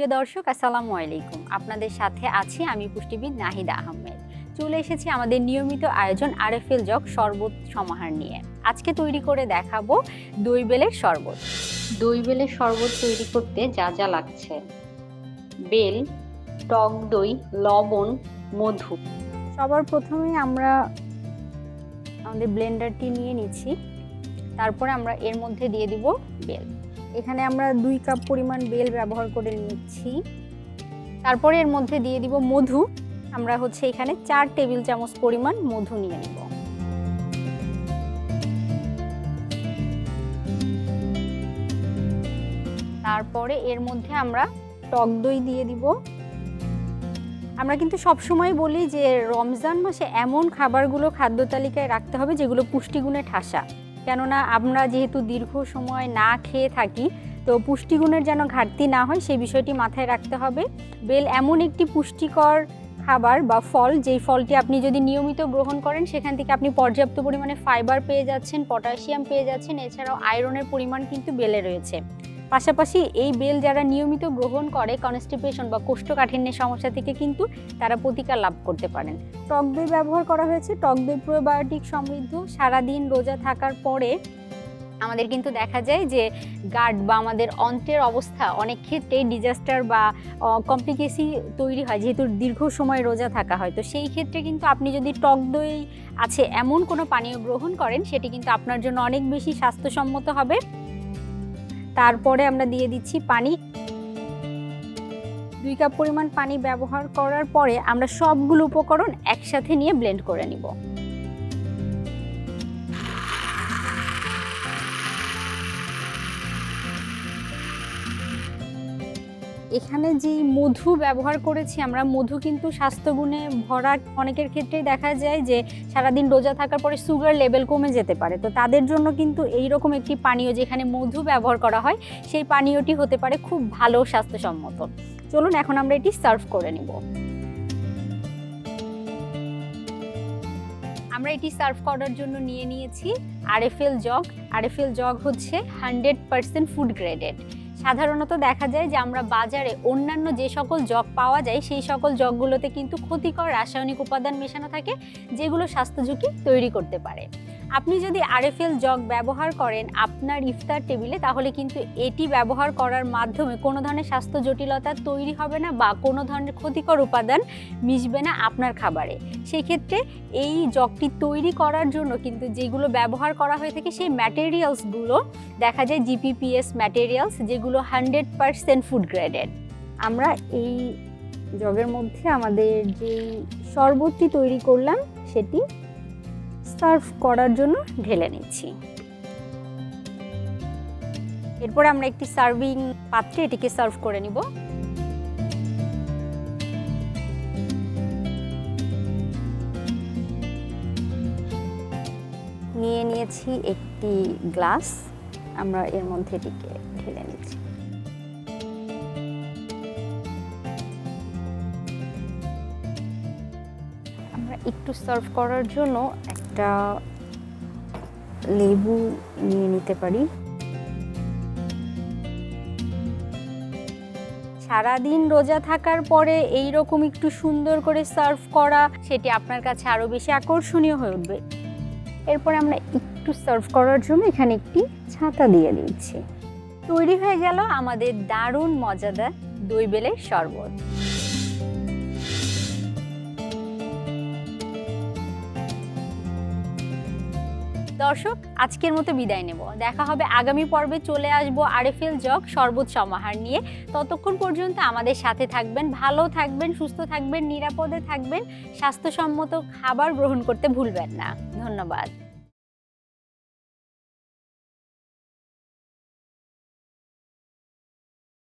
প্রিয় দর্শক, আসসালামু আলাইকুম। আপনাদের সাথে আছি আমি পুষ্টিবিদ নাহিদা আহমেদ। চলে এসেছি আমাদের নিয়মিত আয়োজন আরএফএল জগ শরবত সমাহার নিয়ে। আজকে তৈরি করে দেখাবো দই বেলের শরবত। দই বেলের শরবত তৈরি করতে যা যা লাগছে: বেল, টক দই, লবণ, মধু। সবার প্রথমে আমরা আমাদের ব্লেন্ডারটি নিয়ে নিচ্ছি। তারপরে আমরা এর মধ্যে দিয়ে দিব বেল। এখানে আমরা 2 কাপ পরিমাণ বেল ব্যবহার করে নিচ্ছি। তারপরে এর মধ্যে দিয়ে দিব মধু। আমরা এখানে 4 টেবিল চামচ পরিমাণ মধু নিয়ে নিব। তারপরে এর মধ্যে আমরা টক দই দিয়ে দিব। আমরা কিন্তু সবসময় বলি যে রমজান মাসে এমন খাবারগুলো খাদ্য তালিকায় রাখতে হবে যেগুলো পুষ্টিগুণে ঠাসা, কেননা আমরা যেহেতু দীর্ঘ সময় না খেয়ে থাকি, তো পুষ্টিগুণের যেন ঘাটতি না হয় সেই বিষয়টি মাথায় রাখতে হবে। বেল এমন একটি পুষ্টিকর খাবার বা ফল, যেই ফলটি আপনি যদি নিয়মিত গ্রহণ করেন সেখান থেকে আপনি পর্যাপ্ত পরিমাণে ফাইবার পেয়ে যাচ্ছেন, পটাশিয়াম পেয়ে যাচ্ছেন, এছাড়াও আয়রনের পরিমাণ কিন্তু বেলে রয়েছে। পাশাপাশি এই বেল যারা নিয়মিত গ্রহণ করে কনস্টিপেশন বা কোষ্ঠকাঠিন্যের সমস্যা থেকে কিন্তু তারা প্রতিকার লাভ করতে পারেন। টক দই ব্যবহার করা হয়েছে। টক দই প্রোবায়োটিক সমৃদ্ধ। সারাদিন রোজা থাকার পরে আমাদের কিন্তু দেখা যায় যে গাট বা আমাদের অন্ত্রের অবস্থা অনেক ক্ষেত্রেই ডিজাস্টার বা কমপ্লিকেসি তৈরি হয়, যেহেতু দীর্ঘ সময় রোজা থাকা হয়। তো সেই ক্ষেত্রে কিন্তু আপনি যদি টক দই আছে এমন কোনো পানীয় গ্রহণ করেন, সেটি কিন্তু আপনার জন্য অনেক বেশি স্বাস্থ্যসম্মত হবে। তারপরে আমরা দিয়ে দিচ্ছি পানি। 2 কাপ পরিমাণ পানি ব্যবহার করার পরে আমরা সবগুলো উপকরণ একসাথে নিয়ে ব্লেন্ড করে নিব। এখানে যে মধু ব্যবহার করেছি আমরা, মধু কিন্তু স্বাস্থ্যগুণে ভরা। অনেকের ক্ষেত্রেই দেখা যায় যে সারাদিন রোজা থাকার পরে সুগার লেভেল কমে যেতে পারে, তো তাদের জন্য কিন্তু এই রকম একটি পানীয় যেখানে মধু ব্যবহার করা হয়, সেই পানীয়টি হতে পারে খুব ভালো স্বাস্থ্যসম্মত। চলুন এখন আমরা এটি সার্ভ করে নিব। আমরা এটি সার্ভ করার জন্য নিয়ে নিয়েছি RFL jug. RFL jug 100% food graded. সাধারণত দেখা যায় যে আমরা বাজারে অন্যান্য যে সকল জগ পাওয়া যায় সেই সকল জগগুলোতে কিন্তু ক্ষতিকর রাসায়নিক উপাদান মেশানো থাকে, যেগুলো স্বাস্থ্য ঝুঁকি তৈরি করতে পারে। আপনি যদি আরএফএল জগ ব্যবহার করেন আপনার ইফতার টেবিলে, তাহলে কিন্তু এটি ব্যবহার করার মাধ্যমে কোনো ধরনের স্বাস্থ্য জটিলতা তৈরি হবে না বা কোনো ধরনের ক্ষতিকর উপাদান মিশবে না আপনার খাবারে। সেই ক্ষেত্রে এই জগটি তৈরি করার জন্য কিন্তু যেগুলো ব্যবহার করা হয়ে থাকে সেই ম্যাটেরিয়ালসগুলো দেখা যায় জিপিপিএস ম্যাটেরিয়ালস, যেগুলো 100% ফুড গ্রেডেড। আমরা এই জগের মধ্যে আমাদের যে শরবতটি তৈরি করলাম সেটি সার্ভ করার জন্য ঢেলে নিচ্ছি। এরপরে আমরা একটি সার্ভিং পাত্রে এটিকে সার্ভ করে নিব। নিয়ে নিয়েছি একটি গ্লাস, আমরা এর মধ্যে এটিকে ঢেলে নিচ্ছি। আমরা একটু সার্ভ করার জন্য একটা লেবু নিয়ে নিতে পারি। সারাদিন রোজা থাকার পরে এই রকম একটু সুন্দর করে সার্ভ করা, সেটি আপনার কাছে আরো বেশি আকর্ষণীয় হয়ে উঠবে। এরপরে আমরা একটু সার্ভ করার জন্য এখানে একটি ছাতা দিয়ে দিচ্ছি। তৈরি হয়ে গেল আমাদের দারুণ মজাদার দই বেলের শরবত। দর্শক, আজকের মতো বিদায় নেব। দেখা হবে আগামী পর্বে। চলে আসবো আরএফএল জগ শরবত সমাহার নিয়ে। ততক্ষণ পর্যন্ত আমাদের সাথে থাকবেন, ভালো থাকবেন, সুস্থ থাকবেন, নিরাপদে থাকবেন, স্বাস্থ্যসম্মত খাবার গ্রহণ করতে ভুলবেন না। ধন্যবাদ।